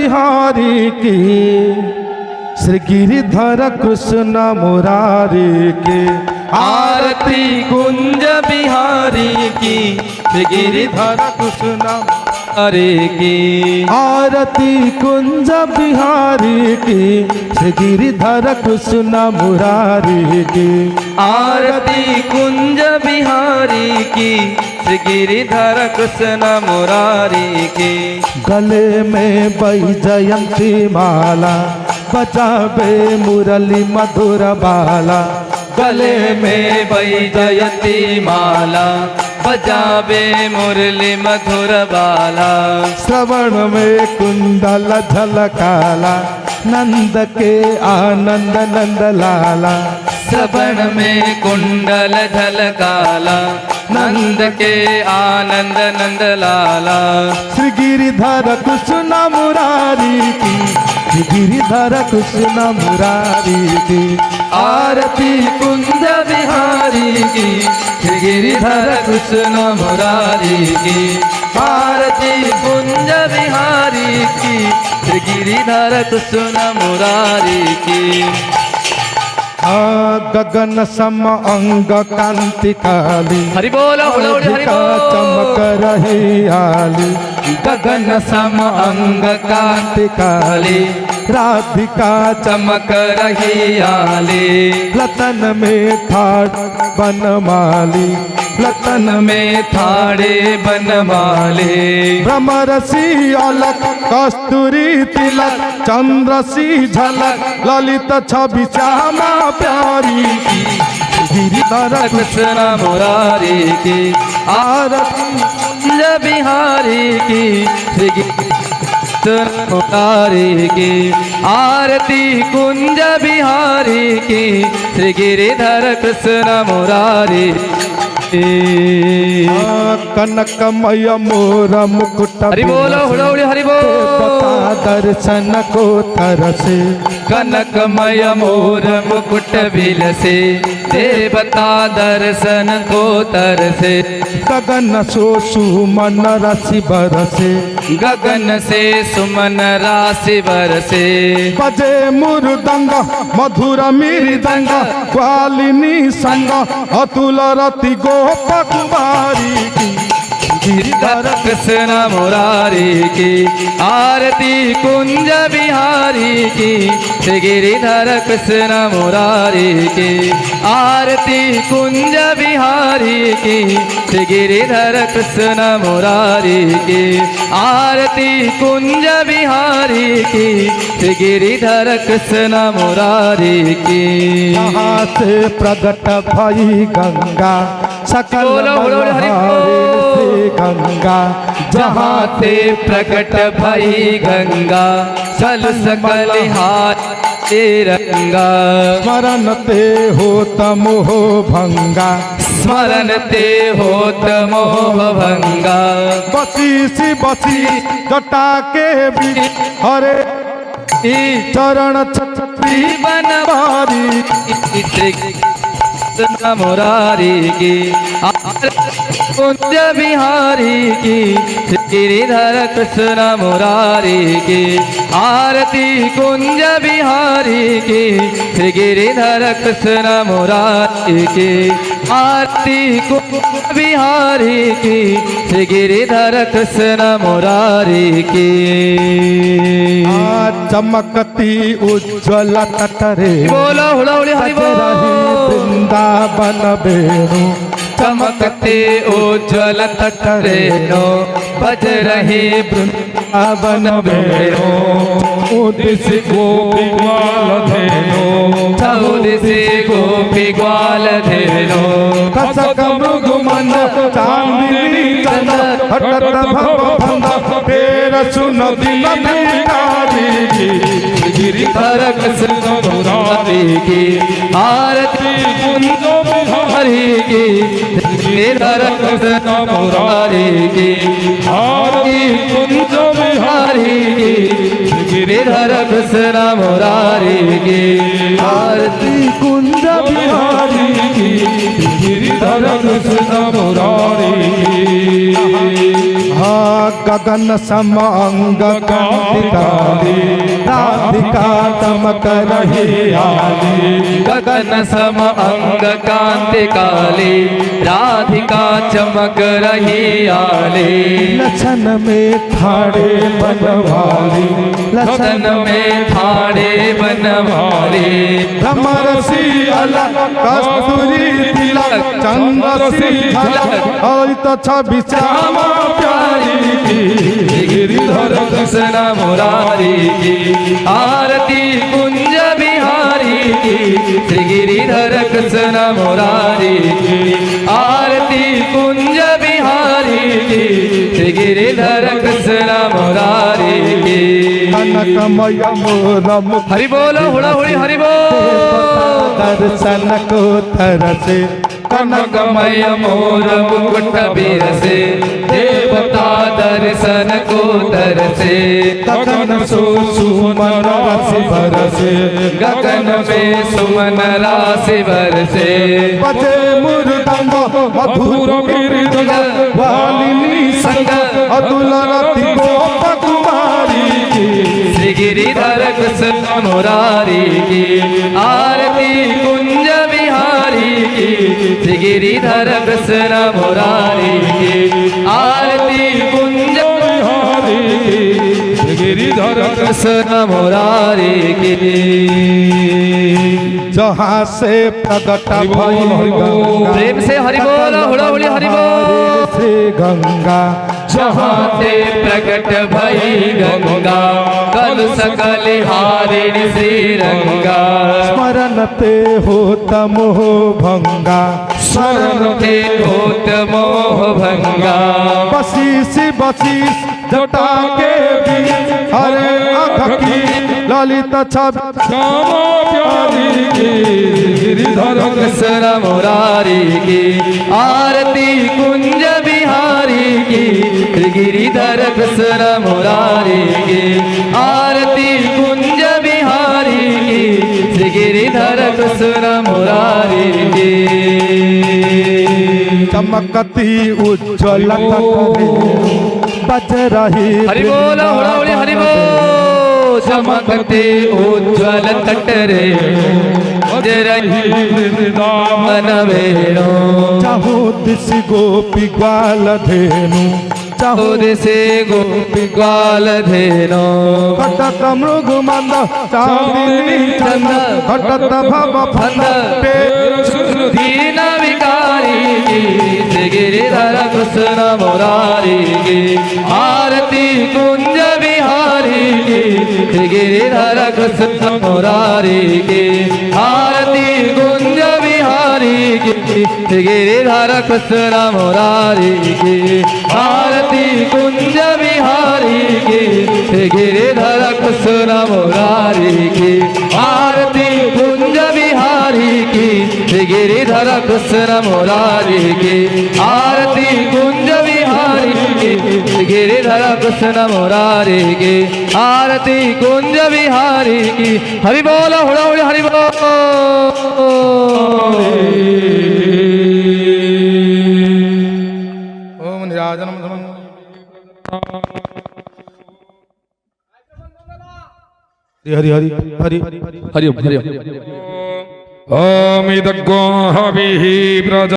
बिहारी की, श्री गिरिधर कृष्ण मुरारी की। आरती कुंज बिहारी की, श्री गिरिधर कृष्ण मुरारी की। आरती कुंज बिहारी की, श्री गिरिधर कृष्ण मुरारी की। आरती कुंज बिहारी की, श्री गिरिधर कृष्ण मुरारी की। गले में वैजयंती माला, बजावे मुरली मधुर बाला। गले में वैजयंती माला, बजावे मुरली मधुर बाला। श्रवण में कुंडल झलकाला, नंद के आनंद नंद लाला। श्रवण में कुंडल झलकाला, नंद के आनंद नंद लाला। श्री गिरिधर कृष्ण मुरारी की, श्री गिरिधर कृष्ण मुरारी की। आरती कुंज बिहारी की, श्री गिरिधर कृष्ण मुरारी की। आरती कुंज बिहारी की, श्री गिरिधर कृष्ण मुरारी की। गगन सम अंग कांति काली, हरि बोल हरि बोल। चमक रही आली। गगन सम अंग कांति काली, राधिका चमक रही आली। लतन में ठाड़ बनमाली, लतन में थाड़े बनमाले। भ्रमरसी अलक कस्तूरी तिलक, चंद्रसी झलक ललित छवि श्यामा प्यारी की। गिरिधर कृष्ण मुरारी की। आरती कुंज बिहारी की, श्री गिरिधर मुरारी की। आरती कुंज बिहारी की, श्री गिरिधर कृष्ण मुरारी। कनकमय मोर मुकुट, हरि बोलो हुड़ौड़ी हरि बोल। दर्शन को तरसे। कनकमय मोर मुकुट बिलसे, देवता दर्शन को तरसे। गगन सो सुमन राशि बरसे, गगन से सुमन राशि बरसे। बजे मुरदंग मधुर मृदंग, क्वालिनी संग अतुल रति गोप कुमारी की। गिरिधर कृष्ण मुरारी की। आरती कुंज बिहारी की, श्री गिरिधर कृष्ण मुरारी की। आरती कुंज बिहारी की, श्री गिरिधर कृष्ण मुरारी की। आरती कुंज बिहारी की, श्री गिरिधर कृष्ण मुरारी की। यहाँ से प्रगट भई गंगा, सकल गंगा। जहाँ से प्रकट भई गंगा, चल सकल हाथ रंगा। स्मरण ते होत मोह भंगा, स्मरण ते होत मोह भंगा। बसी सी बसी जटा के बीच, हरे चरण छत्री बनवारी। कृष्ण मुरारी की। कुंज बिहारी की, श्री गिरिधर कृष्ण मुरारी की। आरती कुंज बिहारी की, श्री गिरिधर कृष्ण मुरारी की। आरती कुंज बिहारी की, श्री गिरिधर कृष्ण मुरारी की। चमकती उज्ज्वल तटरे, बोलो हुड़ौड़ी हरि बोल। वृंदावन वेणु, चमकते उज्ज्वल तटरेनो, बज रही वृंदावन वेणु। उदिस गोपी ग्वाल धेनो, चौदिसी गोपी ग्वाल धेनो। कसक मृग मंद चांदनी चंद, हटत भव भंग तेर सुन दिन भिखारी की। गिरिधर कृष्ण मुरारी की। आरती कुंज बिहारी की, गिरिधर कृष्ण मुरारी की। आरती कुंज बिहारी की, गिरिधर कृष्ण मुरारी की। आरती कुंज बिहारी की, गिरिधर कृष्ण मुरारी की। गगन सम अंग कांति काली राधिका चमक रही आली गगन सम अंग कांति काली राधिका चमक रही आली लछन में ठाड़े बनवाली लछन में ठाड़े बनवाली भ्रमरसी अलग कस्तूरी तिलक चंद्रसी झलक और तो छवि श्यामा प्यारी की गिरिधर कृष्ण मुरारी की आरती कुंज बिहारी की श्री गिरिधर कृष्ण मुरारी की आरती कुंज बिहारी की श्री गिरिधर कृष्ण मुरारी की कनकमय मोर मुख हरि बोल हुड़ा हुड़ी हरि बोल दर्शन को तरसे कनकमय मोर मुकुट बिरसे देवता दर्शन को तरसे गगन सो सुमन राशि बरसे गगन में सुमन राशि बरसे बजे मुरदंग मधुर गिरिधर वालिनी संग अतुल रति गोप कुमारी की श्री गिरिधर कृष्ण मुरारी की आरती कुंज बिहारी की श्री गिरिधर कृष्ण मुरारी की आरती कुंज बिहारी की श्री गिरिधर कृष्ण मुरारी की जहाँ से प्रकट भई गंगा प्रेम से हरि बोल हुड़ा हुड़ी हरि बोल से गंगा जहाँ से प्रकट भई गंगा कल सकल हारिणी श्री रंगा स्मरण ते होत मोह भंगा स्मरण ते होत मोह भंगा बसीस बसीस जटा के बीच हरे अख की ललित छवि श्यामा प्यारी की गिरिधर कृष्ण मुरारी की आरती कुंज बिहारी की श्री गिरिधर कृष्ण मुरारी की आरती कुंज बिहारी की श्री गिरिधर कृष्ण मुरारी की चमकती उज्ज्वल बज रही हरि बोल हुड़ाहुड़ी हरि बोल चमकते उज्ज्वल तटरे बज रही वृंदावन वेणु चाहू दिश गोपी ग्वाल धेनु चाहू से गोपी ग्वाल धेनो घटत मृग मंद चांदिनी चंद घटत भव फंद दीन विकारी की श्री गिरिधर कृष्ण मुरारी की आरती कुंज बिहारी की श्री गिरिधर कृष्ण मुरारी की आरती कुंज बिहारी की श्री गिरिधर कृष्ण मुरारी की आरती कुंज बिहारी की श्री गिरिधर कृष्ण मुरारी की आरती कुंज बिहारी की श्री गिरिधर कृष्ण मुरारी की आरती कुंज बिहारी की श्री गिरिधर कृष्ण मुरारी की आरती कुंज बिहारी की हरि बोल हुड़ा हुड़ी हरि बोल ओम निराजनम हरि हरि हरि हरि हरि ओम इदग्गो हविः प्रजा